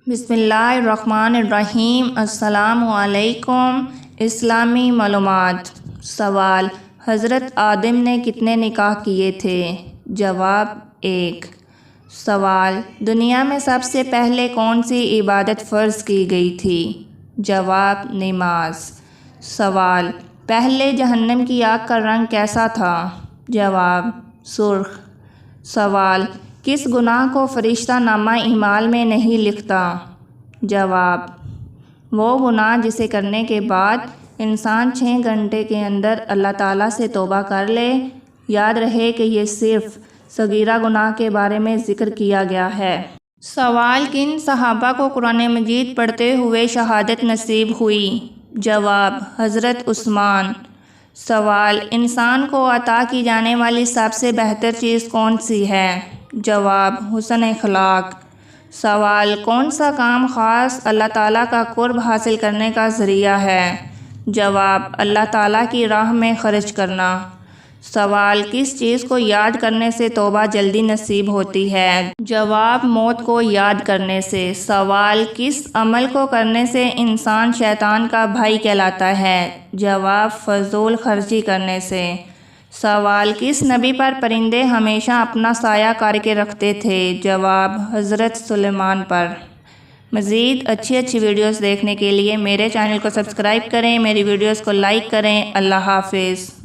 بسم اللہ الرحمن الرحیم۔ السلام علیکم۔ اسلامی معلومات۔ سوال: حضرت آدم نے کتنے نکاح کیے تھے؟ جواب: 1۔ سوال: دنیا میں سب سے پہلے کون سی عبادت فرض کی گئی تھی؟ جواب: نماز۔ سوال: پہلے جہنم کی آگ کا رنگ کیسا تھا؟ جواب: سرخ۔ سوال: کس گناہ کو فرشتہ نامہ اعمال میں نہیں لکھتا؟ جواب: وہ گناہ جسے کرنے کے بعد انسان 6 گھنٹے کے اندر اللہ تعالیٰ سے توبہ کر لے۔ یاد رہے کہ یہ صرف صغیرہ گناہ کے بارے میں ذکر کیا گیا ہے۔ سوال: کن صحابہ کو قرآن مجید پڑھتے ہوئے شہادت نصیب ہوئی؟ جواب: حضرت عثمان۔ سوال: انسان کو عطا کی جانے والی سب سے بہتر چیز کون سی ہے؟ جواب: حسن اخلاق۔ سوال: کون سا کام خاص اللہ تعالیٰ کا قرب حاصل کرنے کا ذریعہ ہے؟ جواب: اللہ تعالیٰ کی راہ میں خرچ کرنا۔ سوال: کس چیز کو یاد کرنے سے توبہ جلدی نصیب ہوتی ہے؟ جواب: موت کو یاد کرنے سے۔ سوال: کس عمل کو کرنے سے انسان شیطان کا بھائی کہلاتا ہے؟ جواب: فضول خرچی کرنے سے۔ سوال: کس نبی پر پرندے ہمیشہ اپنا سایہ کر کے رکھتے تھے؟ جواب: حضرت سلیمان پر۔ مزید اچھی ویڈیوز دیکھنے کے لیے میرے چینل کو سبسکرائب کریں، میری ویڈیوز کو لائک کریں۔ اللہ حافظ۔